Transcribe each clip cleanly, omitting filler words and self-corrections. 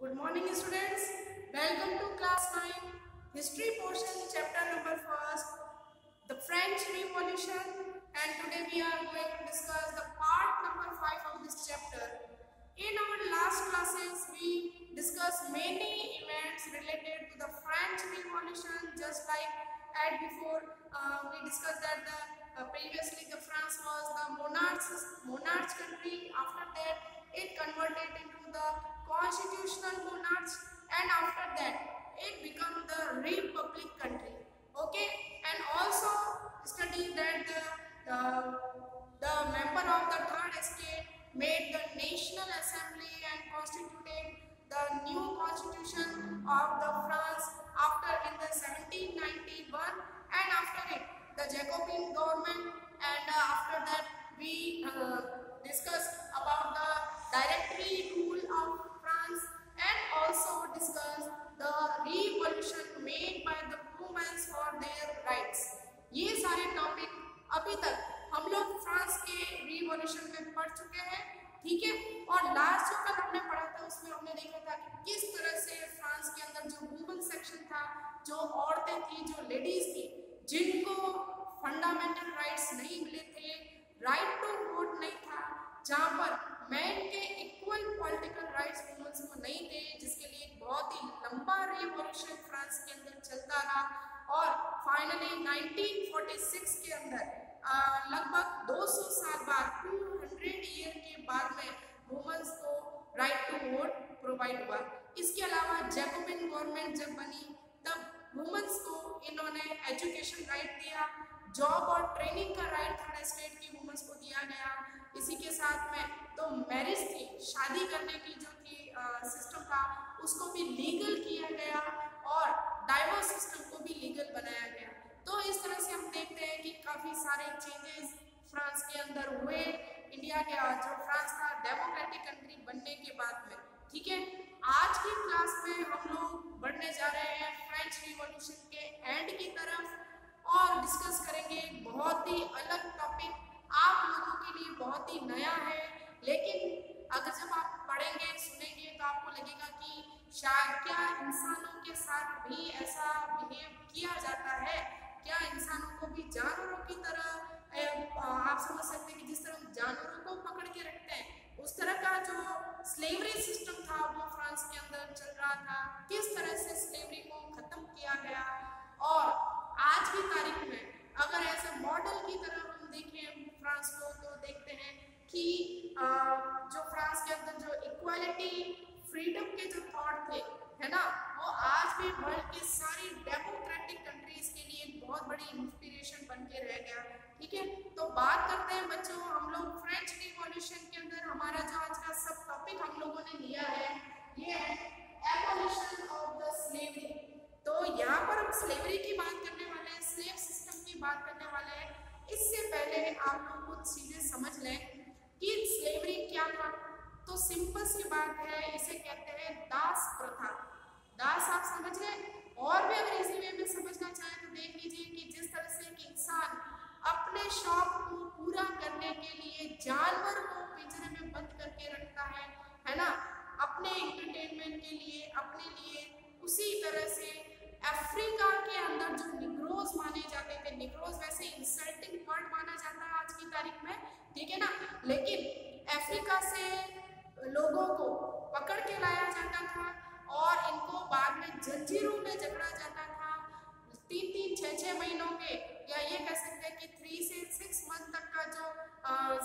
Good morning students. Welcome to class 9 history portion chapter number 1st, the French Revolution, and today we are going to discuss the part number 5 of this chapter. In our last classes we discussed many events related to the French Revolution, just like at before we discussed that previously the France was the monarch country. After that it converted into the constitutional monarch, and after that it became the republic country. Okay, and also study that the member of the third estate made the National Assembly and constituted the new constitution of the France after in the 1791, and after it the Jacobin government, and after that we discussed about the directory rule of France, and also discussed the revolution made by the women for their rights. ये सारे topic अभी तक हम लोग France के revolution में पढ़ चुके हैं, ठीक है। और लास्ट जो कल हमने पढ़ा था उसमें हमने देखा था कि किस तरह से फ्रांस के अंदर जो वुमेन सेक्शन था, जो औरतें थी, जो लेडीज थी, जिनको फंडामेंटल राइट्स नहीं मिले थे, राइट टू वोट नहीं था, जहाँ पर मैन के इक्वल पॉलिटिकल राइट्स वुमेन्स को नहीं थे, जिसके लिए एक बहुत ही लंबा रिवॉल्यूशन फ्रांस के अंदर चलता रहा। और फाइनली 1946 के अंदर लगभग 200 साल बाद 200 ईयर के बाद में वुमेन्स को राइट टू वोट प्रोवाइड हुआ। इसके अलावा जैकोबिन गवर्नमेंट जब बनी तब वुमेन्स को इन्होंने एजुकेशन राइट दिया, जॉब और ट्रेनिंग का राइट थर्ड स्टेट की वुमेन्स को दिया गया। इसी के साथ में तो मैरिज थी, शादी करने की जो थी सिस्टम था, उसको भी लीगल किया गया और डाइवोर्स सिस्टम को भी लीगल बनाया गया। तो इस तरह से हम देखते हैं कि काफ़ी सारे चेंजेस फ्रांस के अंदर हुए, इंडिया के जो फ्रांस का डेमोक्रेटिक कंट्री बनने के बाद में, ठीक है। आज की क्लास में हम लोग बढ़ने जा रहे हैं फ्रेंच रिवॉल्यूशन के एंड की तरफ और डिस्कस करेंगे बहुत ही अलग टॉपिक, आप लोगों के लिए बहुत ही नया है, लेकिन अगर जब आप पढ़ेंगे सुनेंगे तो आपको लगेगा कि शायद क्या इंसानों के साथ भी ऐसा बिहेव किया जाता है, क्या इंसानों को भी जानवरों की तरह आप समझ सकते हैं कि जिस तरह जानवरों को पकड़ के रखते हैं उस तरह का जो स्लेवरी सिस्टम था वो फ्रांस के अंदर चल रहा था, किस तरह से स्लेवरी को खत्म किया गया। और आज की तारीख में अगर ऐसे मॉडल की तरह हम देखें फ्रांस को तो देखते हैं कि जो फ्रांस के अंदर जो इक्वालिटी फ्रीडम के जो थॉट थे, है ना, वो आज भी वर्ल्ड की सारी डेमोक्रेटिक कंट्रीज के लिए एक बहुत बड़ी इंस्पिरेशन बन के रह गया, ठीक है। तो बात करते हैं बच्चों, हम लोग फ्रेंच रिवॉल्यूशन के अंदर हमारा जो आज का सब टॉपिक हम लोगों ने लिया है ये है एबॉलिशन ऑफ द स्लेवरी। तो यहाँ पर हम स्लेवरी की बात करने वाले हैं, स्लेव सिस्टम की बात करने वाले हैं। इससे पहले आप लोग कुछ चीजें समझ लें कि स्लेवरी क्या था। तो सिंपल सी बात है, इसे कहते हैं दास प्रथा। दास आप समझ गए, और भी अगर इसी वे में समझना चाहें तो देख लीजिए कि जिस तरह से एक इंसान अपने शौक को पूरा करने के लिए जानवर को पिंजरे में बंद करके रखता है ना, अपने एंटरटेनमेंट के लिए, अपने लिए, उसी तरह से अफ्रीका के अंदर जो निग्रोज माने जाते थे, निग्रोज वैसे इंसल्टिंग वर्ड माना जाता है आज की तारीख में, ठीक है ना, लेकिन अफ्रीका से लोगों को पकड़ के लाया जाता था और इनको बाद में जंजीरों में जकड़ा जाता था। 3-3, 6-6 महीनों के, या ये कह सकते हैं कि 3 से 6 मंथ तक का जो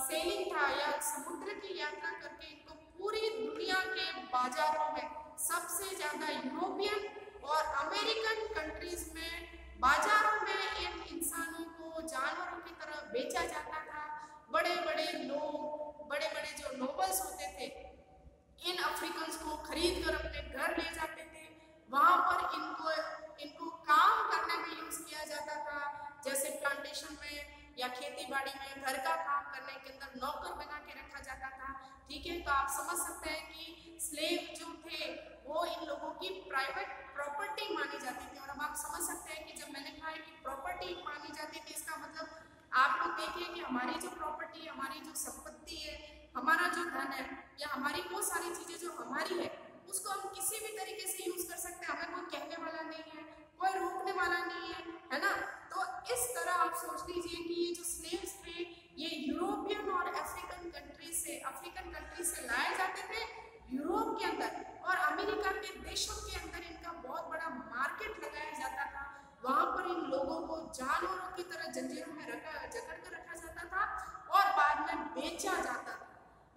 सेलिंग था या समुद्र की यात्रा करके इनको पूरी दुनिया के बाजारों में, सबसे ज्यादा यूरोपियन और अमेरिकन कंट्रीज में बाजारों में इन इंसानों को जानवरों की तरह बेचा जाता था। बड़े बड़े लोग, बड़े बड़े जो नोबल्स होते थे, इन अफ्रीकन्स को खरीद कर अपने घर ले जाते थे, वहां पर इनको काम करने में यूज किया जाता था, जैसे प्लांटेशन में या खेती बाड़ी में घर का काम करने के अंदर नौकर बना के रखा जाता था, ठीक है। तो आप समझ सकते हैं कि स्लेव जो थे वो इन लोगों की प्राइवेट प्रॉपर्टी मानी जाती थी। और अब आप समझ सकते हैं कि जब मैंने कहा है कि प्रॉपर्टी मानी जाती थी, इसका मतलब आप लोग देखिए कि हमारी जो प्रॉपर्टी, हमारी जो संपत्ति है, हमारा जो धन है, या हमारी वो सारी चीजें जो हमारी है, उसको उसको हम किसी भी तरीके से यूज कर सकते हैं, हमें कोई कहने वाला नहीं है, कोई रोकने वाला नहीं है ना। तो इस तरह आप सोच लीजिए कि ये जो स्लेव्स थे ये यूरोपियन और अफ्रीकन कंट्री से लाए जाते थे यूरोप के अंदर, और अमेरिका के देशों के अंदर इनका बहुत बड़ा मार्केट लगाया जाता था। वहां पर इन लोगों को जानवरों की तरह जंजीरों में जकड़ कर रखा जाता था और बाद में बेचा जाता था।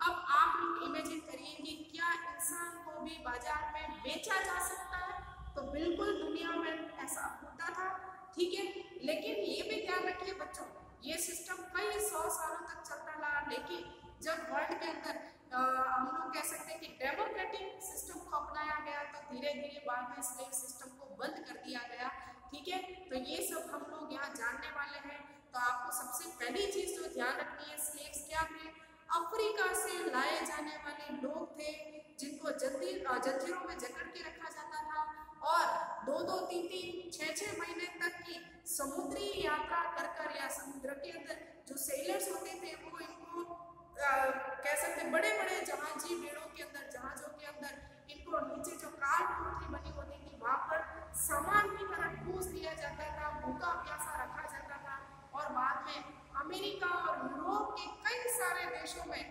अब आप लोग इमेजिन करिए कि क्या इंसान को भी बाजार में बेचा जा सकता है? तो बिल्कुल दुनिया में ऐसा होता था, ठीक है। लेकिन ये भी ध्यान रखिए बच्चों, ये सिस्टम कई 100 सालों तक चलता रहा, लेकिन जब वर्ल्ड के अंदर हम लोग कह सकते हैं कि डेमोक्रेटिक सिस्टम को अपनाया गया तो धीरे धीरे बाद में स्लेव सिस्टम को बंद कर दिया गया, ठीक है। तो ये सब हम लोग यहाँ जानने वाले हैं। तो आपको सबसे पहली चीज जो ध्यान रखनी है, स्लेव्स क्या थे? अफ्रीका से लाए जाने वाले लोग थे जिनको जंजीरों में जकड़ के रखा जाता था और 2-2, 3-3, 6-6 महीने तक की समुद्री यात्रा कर या समुद्र के अंदर जो सेलर्स होते थे वो इनको कह सकते बड़े बड़े जहाजी बेड़ों के अंदर, जहाजों के अंदर इनको नीचे जो कोठरी बनी होती थी वहां पर सामान की तरह ठूस दिया जाता था, भूखा प्यासा रखा जाता था और बाद में अमेरिका और यूरोप के कई सारे देशों में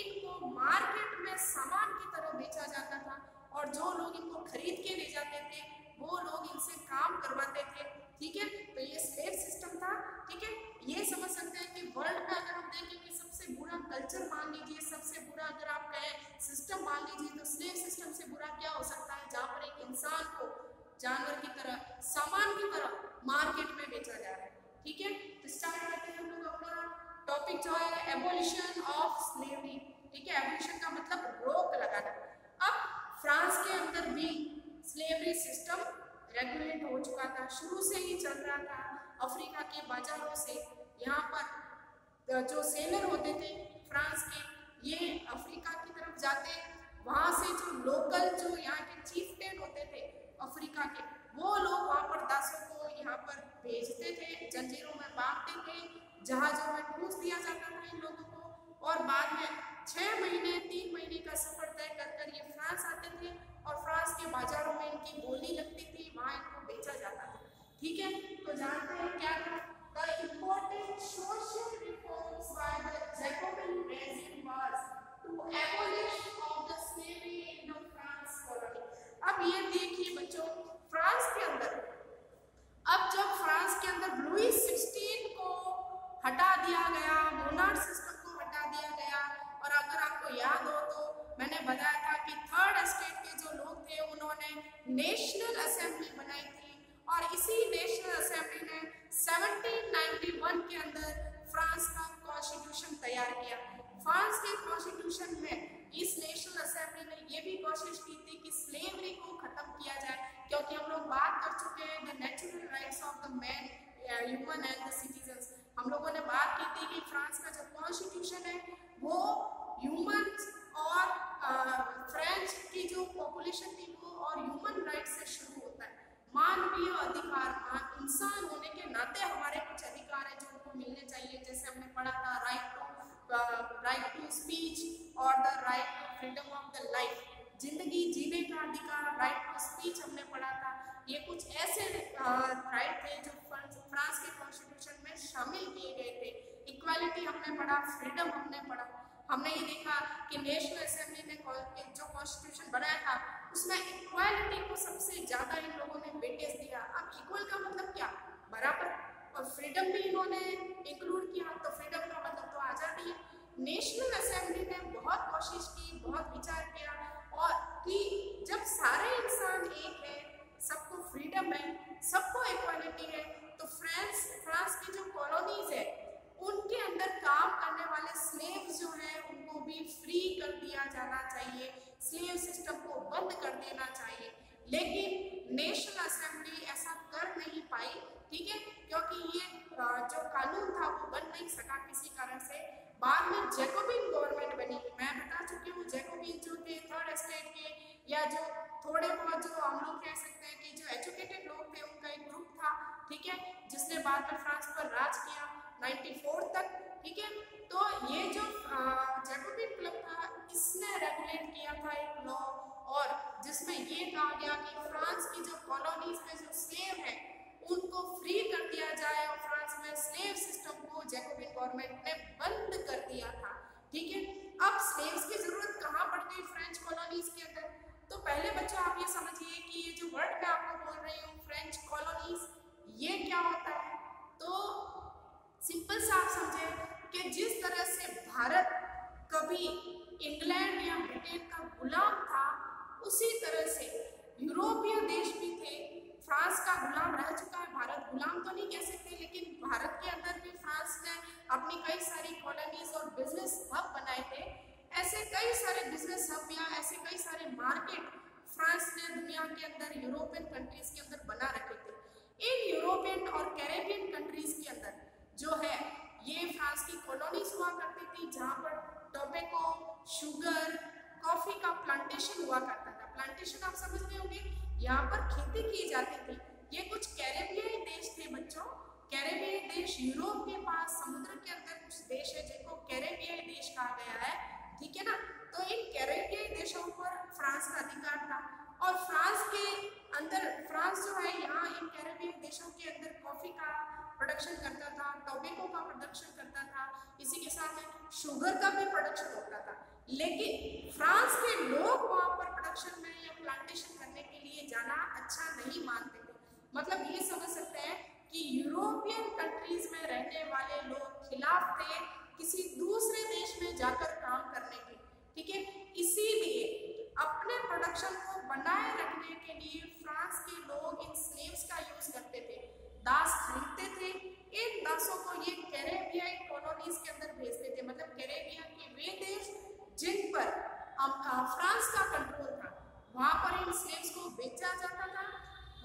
इनको मार्केट में सामान की तरह बेचा जाता था और जो लोग इनको खरीद के ले जाते थे वो लोग इनसे काम करवाते थे, ठीक है। तो ये स्लेव सिस्टम था, ठीक है। ये समझ सकते हैं कि वर्ल्ड में अगर हम देखें कि सबसे बुरा कल्चर मान लीजिए, सबसे बुरा अगर आप कहें सिस्टम मान लीजिए, तो स्लेव सिस्टम से बुरा क्या हो सकता है? जहाँ पर एक इंसान को जानवर की तरह, सामान की तरह मार्केट में बेचा जा रहा है, ठीक है। तो स्टार्ट करते हैं हम लोग अपना टॉपिक जो है एबोलिशन ऑफ स्लेवरी, ठीक है। एबोलिशन का मतलब रोक लगाना। अब फ्रांस के अंदर भी स्लेवरी सिस्टम रेगुलेट हो चुका था, शुरू से ही चल रहा था। अफ्रीका के बाजारों से यहाँ पर जो सेलर होते थे फ्रांस के, ये अफ्रीका की तरफ जाते, वहां से जो लोकल जो यहाँ के चीफटेन होते थे अफ्रीका के, वो लोग वहां पर दासों को यहाँ पर भेजते थे, जंजीरों में बांधते थे, जहाजों में ठूस दिया जाता था इन लोगों को और बाद में 6 महीने 3 महीने का सफर तय कर ये फ्रांस आते थे और फ्रांस के बाजारों में इनकी बोली लगती थी, वहां इनको बेचा जाता था, ठीक है। तो जानते हैं क्या था? The important social reforms by the Jacobin regime was to abolish of the slavery in the France colony। अब ये देखिए बच्चों, फ्रांस के अंदर, अब जब फ्रांस के अंदर लुई 16 को हटा दिया गया, मोनार्क सिस्टम को हटा दिया गया, और अगर आपको याद हो तो मैंने बताया था कि थर्ड एस्टेट के जो लोग थे उन्होंने नेशनल असेंबली बनाई थी और इसी नेशनल असेंबली ने 1791 के अंदर फ्रांस का कॉन्स्टिट्यूशन तैयार किया। फ्रांस के कॉन्स्टिट्यूशन में इस नेशनल असेंबली ने यह भी कोशिश की थी कि स्लेवरी को खत्म किया जाए, क्योंकि हम लोग बात कर चुके हैं the natural rights of the man, human and the citizens. हम लोगों ने बात की थी कि फ्रांस का जो कॉन्स्टिट्यूशन है वो ह्यूमन और फ्रेंच की जो पॉपुलेशन थी वो और ह्यूमन राइट्स से शुरू होता है। मानवीय अधिकार, इंसान होने के नाते हमारे कुछ अधिकार हैं जो उनको मिलने चाहिए, जैसे हमने पढ़ा था राइट टू स्पीच और the right to freedom of the life, जिंदगी जीने का अधिकार, राइट टू स्पीच हमने पढ़ा था। ये कुछ ऐसे राइट थे जो फ्रांस के कॉन्स्टिट्यूशन में शामिल किए गए थे। इक्वालिटी हमने पढ़ा, फ्रीडम हमने पढ़ा। हमने ये देखा कि नेशनल असेंबली ने जो कॉन्स्टिट्यूशन बनाया था उसमें इक्वालिटी को सबसे ज्यादा इन लोगों ने वेटेज दिया। अब इक्वल का मतलब क्या? बराबर, और फ्रीडम भी इन्होंने इंक्लूड किया, तो फ्रीडम का मतलब तो आजादी है। नेशनल असेंबली ने बहुत कोशिश की, बहुत विचार किया और कि जब सारे इंसान एक है, सबको फ्रीडम है, सबको इक्वालिटी है, तो फ्रांस की जो कॉलोनीज है उनके अंदर काम करने वाले स्लेव्स जो हैं उनको भी फ्री कर दिया जाना चाहिए, स्लेव सिस्टम को बंद कर देना चाहिए। लेकिन नेशनल असेंबली ऐसा कर नहीं पाई, ठीक है, क्योंकि ये जो कानून था वो बन नहीं सका किसी कारण से। बाद में जैकोबिन गवर्नमेंट बनी। मैं बता चुकी हूँ जैकोबिन जो थे थर्ड एस्टेट के, या जो थोड़े बहुत जो हम लोग कह सकते हैं कि जो एजुकेटेड लोग थे उनका एक ग्रुप था, ठीक है, जिसने बाद में फ्रांस पर राज किया 94 तक, ठीक है। तो ये जो जैकोबिन क्लब था इसने रेगुलेट किया था एक लॉ, और जिसमें ये कहा गया कि फ्रांस की जो कॉलोनीज में जो स्लेव है उनको फ्री कर दिया जाए और फ्रांस में स्लेव सिस्टम को जैकोबिन गवर्नमेंट ने बंद कर दिया था। ठीक है, अब स्लेव्स की जरूरत कहाँ पड़ गई फ्रेंच कॉलोनीज के अंदर? तो पहले बच्चों आप ये समझिए कि ये जो वर्ड मैं आपको बोल रही हूँ फ्रेंच कॉलोनीज, ये क्या होता है? तो सिंपल सा आप समझे कि जिस तरह से भारत कभी इंग्लैंड या ब्रिटेन का गुलाम था, उसी तरह से यूरोपीय देश भी थे। फ्रांस का गुलाम रह चुका है, भारत गुलाम तो नहीं कह सकते, लेकिन भारत के अंदर भी फ्रांस ने अपनी कई सारी कॉलोनीज और बिजनेस हब बनाए थे। ऐसे कई सारे बिजनेस हब या ऐसे कई सारे मार्केट फ्रांस ने दुनिया के अंदर यूरोपियन कंट्रीज के अंदर बना रखे थे। इन यूरोपियन और कैरेबियन कंट्रीज के अंदर जो है ये फ्रांस की कॉलोनीज हुआ करती थी, जहाँ पर टोबैको, शुगर, कॉफी का प्लांटेशन हुआ करता था। प्लांटेशन आप समझ रहे होंगे, यहाँ पर खेती की जाती थी। ये कुछ कैरेबियाई देश थे बच्चों। कैरेबियाई देश यूरोप के पास समुद्र के अंदर कुछ देश है जिनको कैरेबियाई देश कहा गया है। ठीक है ना, तो इन कैरेबियाई देशों पर फ्रांस का अधिकार था और फ्रांस के अंदर फ्रांस जो है यहाँ इन कैरेबियाई देशों के अंदर कॉफी का प्रोडक्शन करता था, टोबैको का प्रोडक्शन करता था, इसी के साथ में शुगर का भी प्रोडक्शन होता था। लेकिन फ्रांस के लोग वहाँ पर प्रोडक्शन में या प्लांटेशन करने के लिए जाना अच्छा नहीं मानते थे। मतलब ये समझ सकते हैं कि यूरोपियन कंट्रीज में रहने वाले लोग खिलाफ थे किसी दूसरे देश में जाकर काम करने के। ठीक है, इसीलिए अपने प्रोडक्शन को बनाए रखने के लिए फ्रांस के लोग इन स्लेव्स का यूज करते थे, दास खरीदते थे। इन दासों को ये कैरेबियाई कॉलोनीज के अंदर भेजते थे। मतलब कैरेबिया के वे देश जिन पर फ्रांस का कंट्रोल था, वहां पर इन स्लेव्स को बेचा जाता था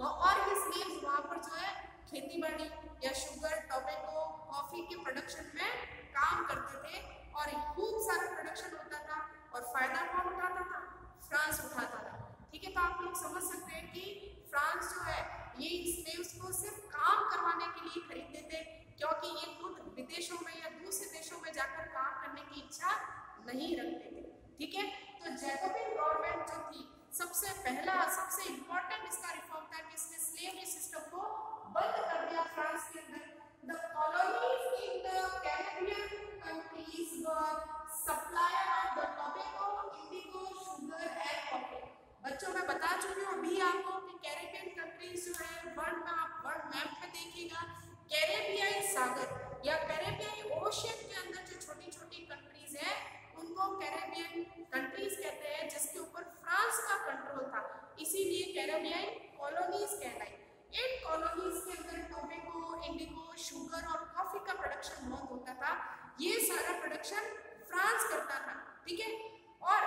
और ये स्लेव्स वहां पर जो है खेती बाड़ी या शुगर, टोबैको, कॉफी के प्रोडक्शन में काम करते थे और खूब सारा प्रोडक्शन होता था और फायदा कौन उठाता था? फ्रांस उठाता था। ठीक है, तो आप लोग समझ सकते हैं कि फ्रांस जो है ये स्लेव्स को सिर्फ काम करवाने के लिए खरीदते थे, क्योंकि ये खुद विदेशों में या दूसरे देशों में जाकर काम करने की इच्छा नहीं रखते थे। ठीक है, तो जैकोबिन गवर्नमेंट जो थी, सबसे पहला सबसे इम्पोर्टेंट इसका रिफॉर्म था कि इसने स्लेवरी सिस्टम को बंद कर दिया फ्रांस के अंदर। The colonies in the Caribbean countries were supplier of the tobacco, Indigo, sugar and coffee. बच्चों मैं बता चुकी हूँ अभी आपको कि कैरेबियन कंट्रीज जो है वर्ल्ड में आप वर्ल्ड मैप में देखिएगा, कैरेबियाई सागर या कैरेबियाई ओशियन के अंदर जो छोटी छोटी कंट्रीज है उनको कैरेबियन कंट्रीज कहते हैं, जिसके ऊपर फ्रांस का कंट्रोल था, इसीलिए कैरेबियाई कॉलोनीज कहलाई। इन कॉलोनीज के अंदर टोबैको, इंडिगो, शुगर और कॉफी का प्रोडक्शन बहुत होता था। ये सारा प्रोडक्शन फ्रांस करता था। ठीक है, और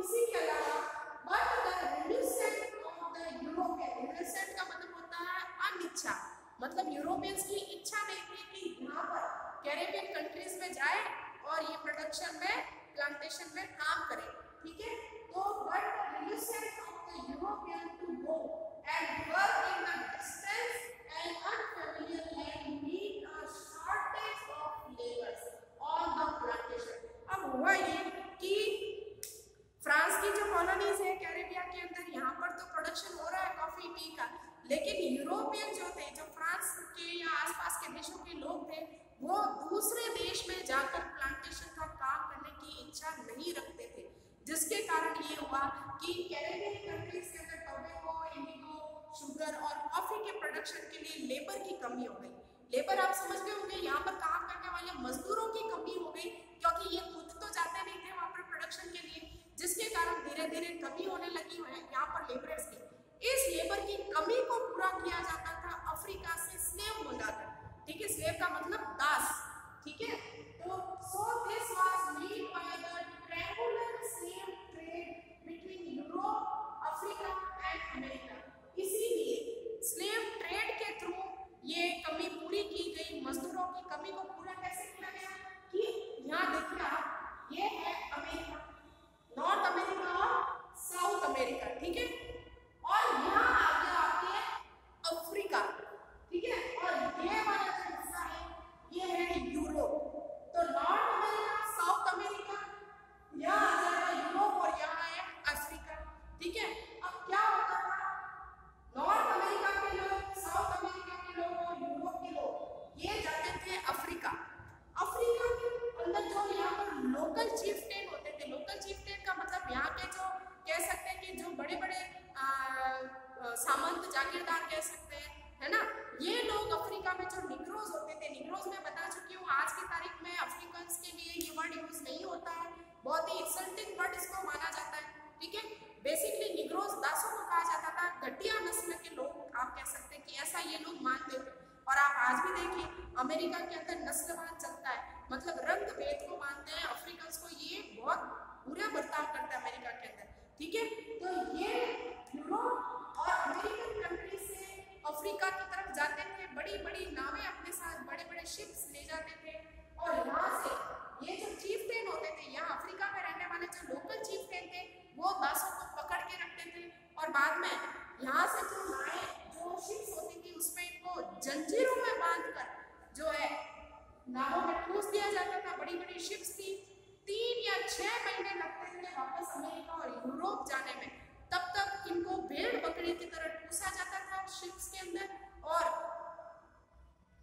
इसी के अलावा but the रेन्यूसेंट of the European, renascent का मतलब होता है अनिच्छा, मतलब यूरोपियंस की इच्छा नहीं थी कि यहाँ पर कैरेबियन कंट्रीज में जाए और ये प्रोडक्शन में प्लांटेशन में काम करे। ठीक है, तो but the रेन्यूसेंट of the European to go and work in the distance and unfamiliar land meet a shortage of labours on the plantation. अब हुआ ये कि फ्रांस की जो कॉलोनीज है कैरेबिया के अंदर, यहाँ पर तो प्रोडक्शन हो रहा है कॉफी टी का, लेकिन यूरोपियन जो थे, जो फ्रांस के या आसपास के देशों के लोग थे, वो दूसरे देश में जाकर प्लांटेशन का काम करने की इच्छा नहीं रखते थे, जिसके कारण ये हुआ कि कैरेबियन कंट्रीज के अंदर टोबैको, इंडिगो, शुगर और कॉफी के प्रोडक्शन के लिए लेबर की कमी हो गई। लेबर आप समझ गए होंगे, यहाँ पर काम करने वाले मजदूरों की कमी हो गई, क्योंकि ये खुद तो जाते नहीं थे वहाँ पर प्रोडक्शन के लिए, जिसके कारण धीरे धीरे कमी होने लगी है यहाँ पर लेबर्स की। इस लेबर की कमी को पूरा किया जाता था अफ्रीका से स्लेव मंगाकर। ठीक है, स्लेव का मतलब दास। ठीक है, तो so this was made by the triangular slave trade between Europe, Africa and America. इसीलिए स्लेव ट्रेड के थ्रू ये कमी पूरी की गई। मजदूरों की कमी को पूरा कैसे किया गया कि यहाँ देखिए आप, ये है अमेरिका, नॉर्थ अमेरिका और साउथ अमेरिका। ठीक है, और यहाँ आगे आती है अफ्रीका। बहुत ही इंसल्टिंग वर्ड इसको माना जाता है, ठीक है। बेसिकली निग्रोस दासों को कहा जाता था, घटिया नस्ल के लोग आप कह सकते हैं कि ऐसा ये लोग मानते थे। और आप आज भी देखिए अमेरिका के अंदर नस्लवाद चलता है, मतलब रंग भेद को मानते हैं अफ्रीकन को, ये बहुत बुरा बर्ताव करता है अमेरिका के अंदर, ठीक है। तो ये यूरोप और अमेरिकन कंट्री से अफ्रीका की तरफ जाते थे, बड़ी बड़ी नावें अपने साथ बड़े बड़े शिप्स ले जाते थे, और यहाँ से ये जो चीफटेन होते थे, यहाँ अफ्रीका में रहने वाले जो लोकल चीफटेन थे वो दासों को पकड़ के रखते थे, और बाद में यहाँ से जो नावें जो शिप्स होती थी उसमें इनको जंजीरों में बांधकर जो है नावों में ठूस दिया जाता था। बड़ी बड़ी शिप्स थी, 3 या 6 महीने लगते थे वापस अमेरिका और यूरोप जाने में, तब तक इनको भेड़ बकरी की तरह ठूसा जाता था शिप्स के अंदर, और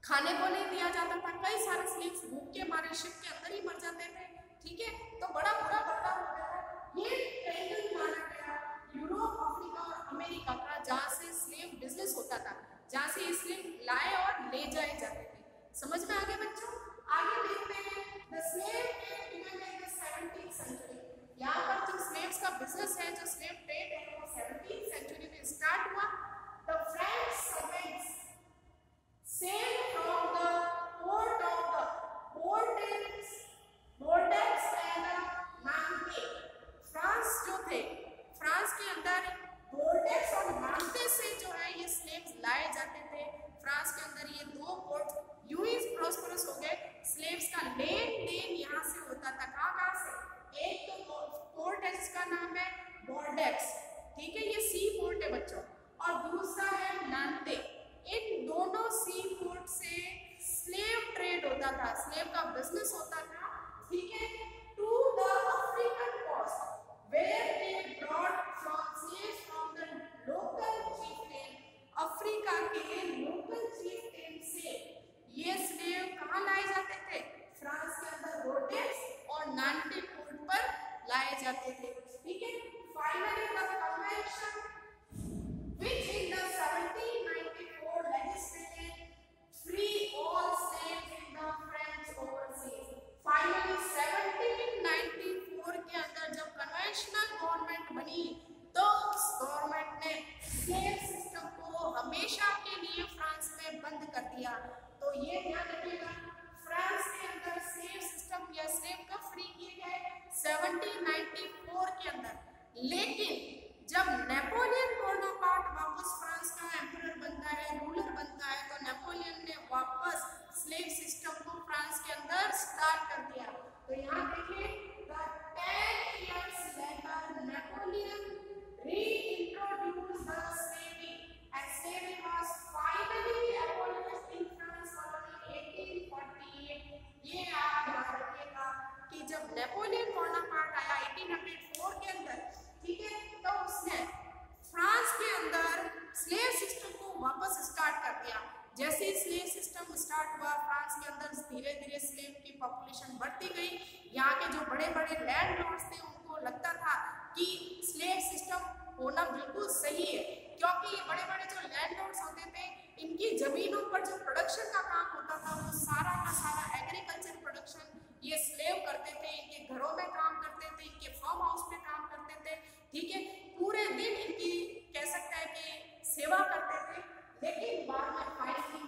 खाने को नहीं दिया जाता था। कई सारे स्लेव्स भूख के मारे शिप के अंदर ही मर जाते थे, ठीक है। तो बड़ा बुरा बर्ताव होता था। ये ट्रायंगल माना गया यूरोप, अफ्रीका और अमेरिका का, जहाँ से स्लेव बिजनेस होता था, जहाँ से स्लेव लाए और ले जाए जाते थे। समझ में आ गया बच्चों? आगे देखते हैं the slave trade began in the 17th century. यहाँ पर जो स्लेव्स का बिजनेस है, जो स्लेव ट्रेड है, वो 17th सेंचुरी में स्टार्ट हुआ। The French servants sailed from the port of the Bordeaux and Nantes। France जो थे, फ्रांस के अंदर बोर्डेक्स और नांते से जो है ये स्लेव्स लाए जाते थे। फ्रांस के अंदर ये 2 पोर्ट यूं ही प्रॉस्परस हो गए, स्लेव्स का लेन देन यहाँ से होता था। कहाँ से? एक तो पोर्ट है जिसका नाम है बोर्डेक्स, ठीक है, ये सी पोर्ट है बच्चों, और दूसरा है नांते। इन दोनों सी पोर्ट से स्लेव ट्रेड होता था, स्लेव का बिजनेस होता था, ठीक है, to the African coast where they brought from slaves from the local chieftain. Africa के लोकल चीफटेन से ये स्लेव कहाँ लाए जाते थे? फ्रांस के अंदर बोर्डेक्स और नांटे पोर्ट पर लाए जाते थे, ठीक है। Finally the convention which in the 1794 legislated free all slaves in the French overseas। Finally 1794 के अंदर जब कन्वेंशनल गवर्नमेंट बनी तो उस गवर्नमेंट ने स्लेव सिस्टम को हमेशा के लिए फ्रांस में बंद कर दिया। तो ये ध्यान रखिएगा, फ्रांस के अंदर स्लेव सिस्टम या स्लेव कब फ्री किए गए? 1794 के अंदर। लेकिन जब नेपोलियन बोनापार्ट वापस फ्रांस का एम्परर बनता है, रूलर बनता है, तो नेपोलियन ने वापस स्लेव सिस्टम को फ्रांस के अंदर स्टार्ट कर दिया। तो यहाँ देखिए 10 years later Napoleon reintroduced the slavery and slavery was finally abolished in France colony 1848। ये आप याद रखिएगा कि जब नेपोलियन बोनापार्ट आया 1804 के अंदर, ठीक है, तो उसने फ्रांस के अंदर स्लेव सिस्टम को वापस स्टार्ट कर दिया। जैसे ही स्लेव सिस्टम स्टार्ट हुआ फ्रांस के अंदर धीरे धीरे स्लेव की पॉपुलेशन बढ़ती गई। यहाँ के जो बड़े बड़े लैंडलॉर्ड्स थे उनको लगता था कि स्लेव सिस्टम होना बिल्कुल सही है, क्योंकि ये बड़े बड़े जो लैंडलॉर्ड्स होते थे इनकी जमीनों पर जो प्रोडक्शन का काम होता था वो सारा का सारा एग्रीकल्चर प्रोडक्शन ये स्लेव करते थे, इनके घरों में काम करते थे, इनके फार्म हाउस में काम करते थे, ठीक है, पूरे दिन इनकी कह सकते हैं कि सेवा करते थे। लेकिन बाद में फाइनली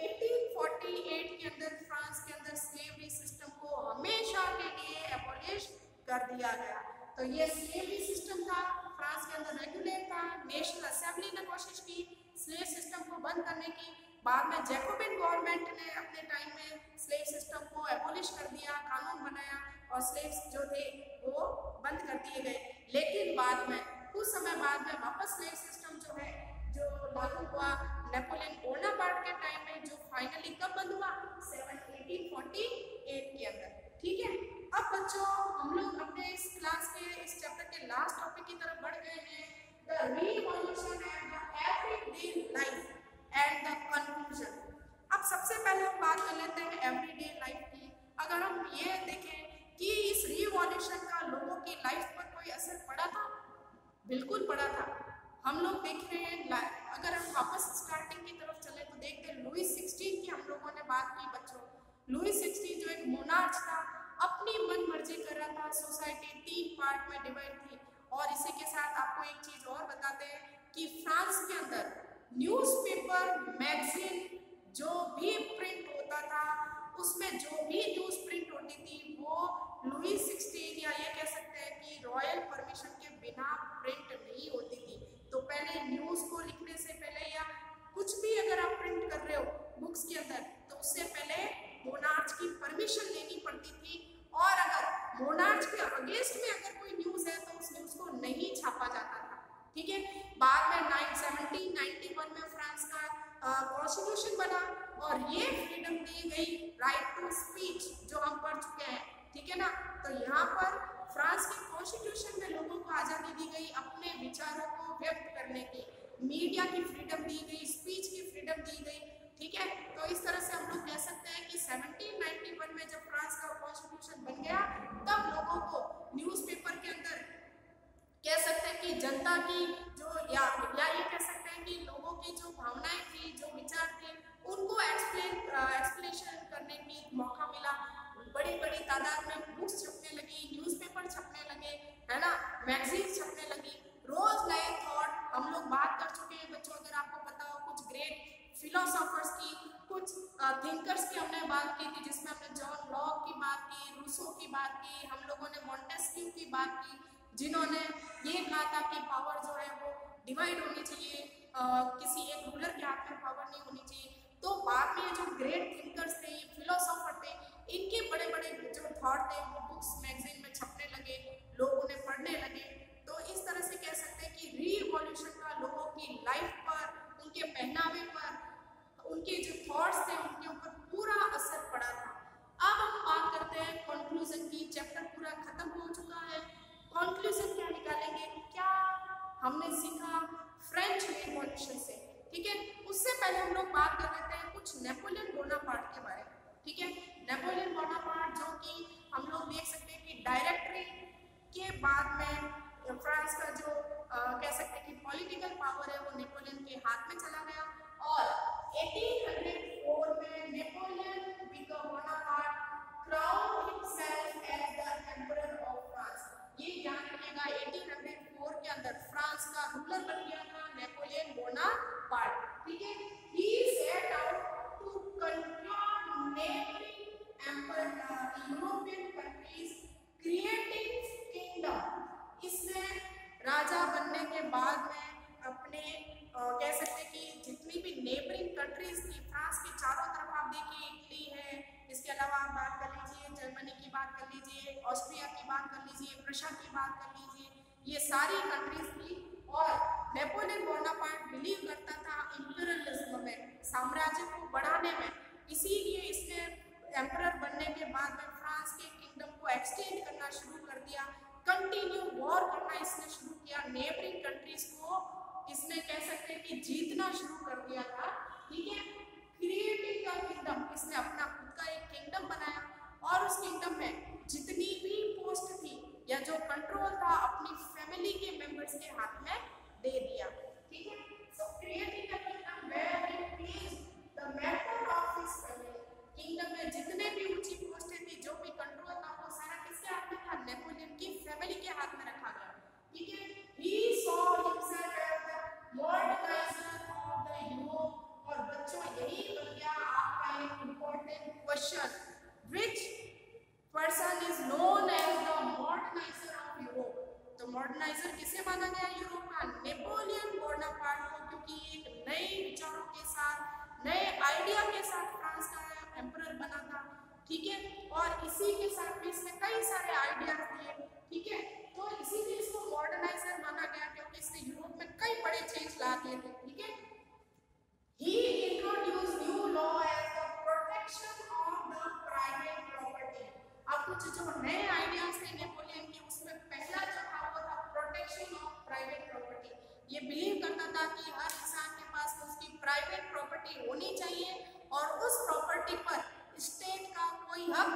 1848 के अंदर फ्रांस के अंदर स्लेवरी सिस्टम को हमेशा के लिए एबॉलिश कर दिया गया। तो ये स्लेवरी सिस्टम था, फ्रांस के अंदर रेगुलेट था। नेशनल असेंबली ने कोशिश की स्लेव सिस्टम को बंद करने की, बाद में जैकोबिन गवर्नमेंट ने अपने टाइम में स्लेव सिस्टम को एबॉलिश कर दिया, कानून बनाया और स्लेव्स जो थे वो बंद कर दिए गए। लेकिन बाद में कुछ समय बाद में वापस स्लेव सिस्टम जो है जो लागू हुआ नेपोलियन बोनापार्ट के टाइम में, जो फाइनली कब बंद हुआ? 1848 के अंदर, ठीक है। अब बच्चों हम लोग अपने इस क्लास के इस चैप्टर के लास्ट टॉपिक की तरफ बढ़ गए हैं, the revolution and the everyday life and the conclusion. अब सबसे पहले हम बात कर लेते हैं एवरीडे लाइफ की। अगर हम ये देखें कि इस रिवॉल्यूशन का लोगों की लाइफ पर कोई असर पड़ा था, बिल्कुल पड़ा था। हम लोग देख रहे हैं, अगर हम वापस स्टार्टिंग की तरफ चले तो देखते हैं लुई 16 की हम लोगों ने बात की बच्चों। लुई 16 जो एक मोनार्च था, अपनी मन मर्जी कर रहा था। सोसाइटी 3 पार्ट में डिवाइड थी। और इसी के साथ आपको एक चीज और बताते हैं कि फ्रांस के अंदर न्यूज़पेपर, मैगजीन जो भी प्रिंट होता था, उसमें जो भी न्यूज़ प्रिंट होती थी वो लुई 16 या ये कह सकते हैं कि रॉयल परमिशन के बिना प्रिंट नहीं होती थी। तो पहले न्यूज़ को लिखने से पहले या कुछ भी अगर आप प्रिंट कर रहे हो बुक्स के अंदर, तो उससे पहले मोनार्च की परमिशन लेनी पड़ती थी। और अगर मोनार्च के अगेंस्ट में अगर कोई न्यूज़ है तो उस न्यूज़ को नहीं छापा जाता था। ठीक है। बाद में 1791 में फ्रांस का कॉन्स्टिट्यूशन बना और ये फ्रीडम दी गई, राइट टू स्पीच, जो हम पढ़ चुके हैं। ठीक है ना। तो यहाँ पर फ्रांस के कॉन्स्टिट्यूशन में लोगों को आज़ादी दी गई अपने विचारों को व्यक्त करने की, मीडिया की फ्रीडम दी गई, स्पीच की फ्रीडम दी गई। ठीक है। तो इस तरह से हम लोग कह सकते हैं कि 1791 में जब फ्रांस का कॉन्स्टिट्यूशन बन गया तब लोगों को न्यूज़पेपर के अंदर कह सकते हैं कि जनता की जो या ये कह सकते हैं कि लोगों की जो भावनाएं थी, जो विचार थे, उनको एक्सप्लेनेशन करने की मौका मिला। बड़ी बड़ी तादाद में बुक्स छपने लगी, न्यूज़पेपर छपने लगे, है ना, मैगजीन छपने लगी, रोज नए थॉट। हम लोग बात कर चुके हैं बच्चों, अगर आपको पता हो, कुछ ग्रेट फिलोसोफर्स की, कुछ थिंकर्स की हमने बात की थी, जिसमें हमने जॉन लॉक की बात की, रूसो की बात की, हम लोगों ने मॉन्टेस्क्यू की बात की, जिन्होंने ये कहा था कि पावर जो है वो डिवाइड होनी चाहिए, किसी एक रूलर के हाथ में पावर नहीं होनी चाहिए। तो बाद में जो ग्रेट थिंकर्स थे, ये फिलोसोफर थे, इनके बड़े बड़े जो थॉट थे वो बुक्स मैगजीन में छपने लगे, लोग उन्हें पढ़ने लगे। तो इस तरह से कह सकते हैं कि रिवॉल्यूशन का लोगों की लाइफ पर, उनके पहनावे पर, उनके जो थॉट्स थे उनके ऊपर पूरा असर पड़ा था। अब हम बात करते हैं कंक्लूजन की। चैप्टर पूरा खत्म हो चुका है। कंक्लूजन क्या निकालेंगे, क्या हमने सीखा फ्रेंच रिवॉल्यूशन से। ठीक है। उससे पहले हम लोग बात कर लेते हैं कुछ नेपोलियन बोनापार्ट के बारे में। ठीक है। नेपोलियन बोनापार्ट जो कि हम लोग देख सकते हैं कि डायरेक्टरी के बाद में फ्रांस का जो कह सकते हैं कि पॉलिटिकल पावर है वो नेपोलियन के हाथ में चला गया। और 1804 में Napoleon Bonaparte crowned himself as the emperor of France। ये याद रखिएगा, 1804 के अंदर फ्रांस का रूलर बन गया था नेपोलियन बोनापार्ट। ठीक है। He set out to conquer neighboring European countries, creating kingdom। इसने राजा बनने के बाद में अपने कह सकते कि जितनी भी नेबरिंग कंट्रीज थी फ्रांस के चारों तरफ, आप देखिए इटली है, इसके अलावा आप बात कर लीजिए जर्मनी की बात कर लीजिए, ऑस्ट्रिया की बात कर लीजिए, प्रशा की बात कर लीजिए, ये सारी कंट्रीज थी। और नेपोलियन बोनापार्ट बिलीव करता था इंपीरियलिज्म में, साम्राज्य को बढ़ाने में। इसीलिए इसने एम्परर बनने के बाद में फ्रांस के किंगडम को एक्सटेंड करना शुरू कर दिया, कंटिन्यू वॉर करना इसने शुरू किया, नेबरिंग कंट्रीज को इसने कह सकते हैं कि जीतना शुरू कर दिया था। ठीक है। क्रिएटिंग का किंगडम, इसने अपना खुद का एक किंगडम बनाया और उस किंगडम में जितनी भी पोस्ट थी या जो कंट्रोल था अपनी फैमिली के मेंबर्स के हाथ में दे दिया। ठीक है। सो क्रिएटिंग का kingdom where he placed the matter of his family. Kingdom में जितने भी ऊंची पोस्टें थी, जो भी कंट्रोल था, वो सारा किसके हाथ में था? नेपोलियन की फैमिली के हाथ में रखा गया। ठीक है। He saw himself as the modernizer of the Europe। और बच्चों यही बन गया आपका एक important question, which person is known as the modernizer of Europe। तो मॉडर्नाइजर किसे माना गया यूरोप का? नेपोलियन बोनापार्ट को, क्योंकि एक नए विचारों के साथ, नए आइडिया के साथ फ्रांस का एम्परर बना था। ठीक है। और इसी के साथ में इसने कई सारे आइडियाज दिए। ठीक है। तो इसीलिए इसको मॉडर्नाइजर माना गया, क्योंकि इसने यूरोप में कई बड़े चेंज ला दिए थे। ठीक है। He introduced new law as the protection of the private property। अब कुछ जो नए आइडियाज थे नेपोलियन के, उसमें पहला जो था वो था प्रोटेक्शन ऑफ प्राइवेट प्रॉपर्टी। ये बिलीव करता था कि हर इंसान के पास उसकी प्राइवेट प्रॉपर्टी होनी चाहिए और उस प्रॉपर्टी पर स्टेट का कोई हक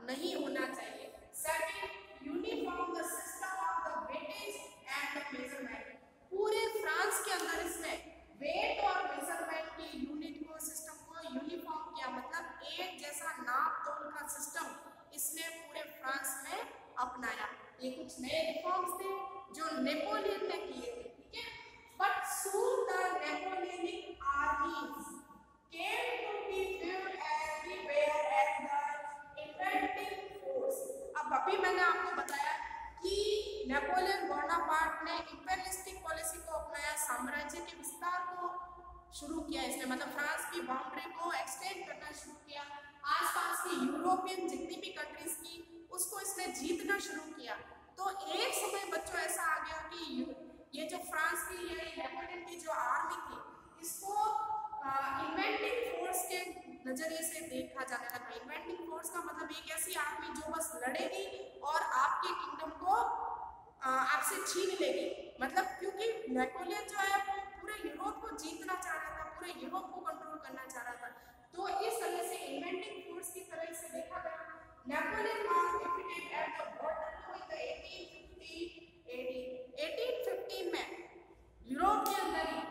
नहीं होना चाहिए। Second, uniform the system of the weightage and the measurement. पूरे फ्रांस के अंदर इसने वेट और मेजरमेंट की यूनिट को, सिस्टम को यूनिफॉर्म किया, मतलब एक जैसा नाप तोल का सिस्टम इसने पूरे किसने, जो नेपोलियन ने किए थे, ठीक है। But soon the Napoleonic आर्मीज came to be viewed everywhere as the invading force। अब अभी मैंने आपको बताया कि नेपोलियन बोनापार्ट ने इंपेरियलिस्टिक पॉलिसी को अपनाया, साम्राज्य के विस्तार को शुरू किया इसने, मतलब फ्रांस की बाउंड्री को एक्सटेंड करना शुरू किया, आसपास की यूरोपियन जितनी भी कंट्रीज की उसको इसने जीतना शुरू किया। तो एक समय बच्चों ऐसा आ गया कि ये जो फ्रांस की ये नेपोलियन की जो आर्मी थी इसको इन्वेंटिंग फोर्स के नजरिए से देखा जाने लगा। इन्वेंटिंग फोर्स का मतलब एक ऐसी आर्मी जो बस लड़ेगी और आपके किंगडम को आपसे छीन लेगी, मतलब क्योंकि नेपोलियन जो है वो पूरे यूरोप को जीतना चाह रहा था, पूरे यूरोप को कंट्रोल करना चाह रहा था। तो इस तरह से इन्वेंटिंग फोर्स की तरह से देखा गया। Napoleon was defeated at the Waterloo in the 1815 में यूरोप के अंदर ही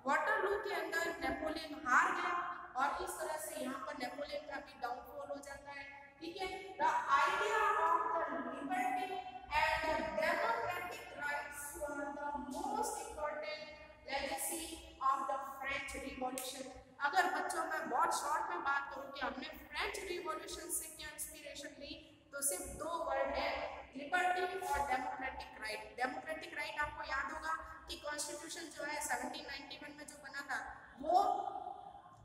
वाटरलू के अंदर नेपोलियन हार गया और इस तरह से यहाँ पर नेपोलियन का भी डाउनफॉल हो जाता है, ठीक है। The idea of the liberty and the democratic rights were the most important legacy of the French revolution. अगर बच्चों में बहुत शॉर्ट में बात करूँ कि हमने फ्रेंच रिवॉल्यूशन से क्या इंस्पिरेशन ली, तो सिर्फ दो वर्ड है, लिबर्टी और डेमोक्रेटिक राइट। डेमोक्रेटिक राइट आपको याद होगा कि कॉन्स्टिट्यूशन जो है 1791 में जो बना था वो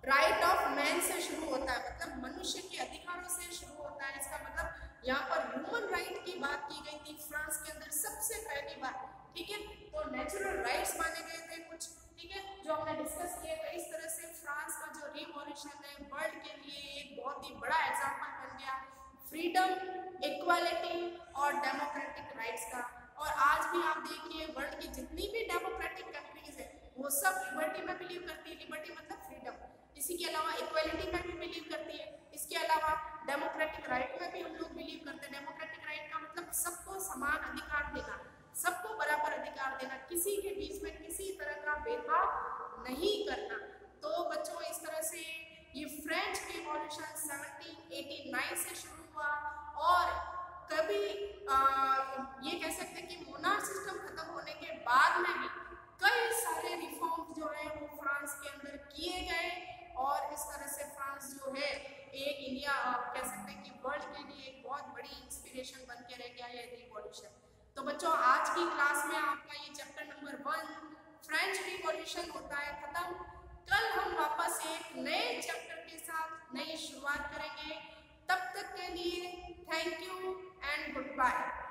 राइट ऑफ मैन से शुरू होता है, मतलब मनुष्य के अधिकारों से शुरू होता है। इसका मतलब यहाँ पर ह्यूमन राइट की बात की गई थी फ्रांस के अंदर सबसे पहली बार, ठीक है। तो नेचुरल राइट्स माने गए थे कुछ, ठीक है, जो हमने डिस्कस किए। तो इस तरह से फ्रांस का जो रिवॉल्यूशन है वर्ल्ड के लिए एक बहुत ही बड़ा एग्जाम्पल बन गया फ्रीडम, इक्वालिटी और डेमोक्रेटिक राइट्स का। और आज भी आप देखिए वर्ल्ड की जितनी भी डेमोक्रेटिक कंट्रीज है वो सब लिबर्टी में बिलीव करती है। लिबर्टी मतलब फ्रीडम, इसी के अलावा इक्वालिटी में भी बिलीव करती है, इसके अलावा डेमोक्रेटिक राइट में भी हम लोग बिलीव करते हैं। डेमोक्रेटिक राइट का मतलब सबको समान अधिकार देना, सबको बराबर अधिकार देना, किसी के बीच में किसी तरह का भेदभाव नहीं करना। तो बच्चों इस तरह से ये फ्रेंच रिवॉल्यूशन 1789 से शुरू हुआ और कभी ये कह सकते हैं कि मोनार्क सिस्टम खत्म होने के बाद में भी कई सारे रिफॉर्म जो है वो फ्रांस के अंदर किए गए और इस तरह से फ्रांस जो है एक इंडिया कह सकते हैं कि वर्ल्ड के लिए एक बहुत बड़ी इंस्पिरेशन बन के रह गया है रिवॉल्यूशन। तो बच्चों आज की क्लास में आपका ये चैप्टर नंबर 1 फ्रेंच रिवॉल्यूशन होता है खत्म। कल हम वापस एक नए चैप्टर के साथ नई शुरुआत करेंगे। तब तक के लिए thank you and good bye.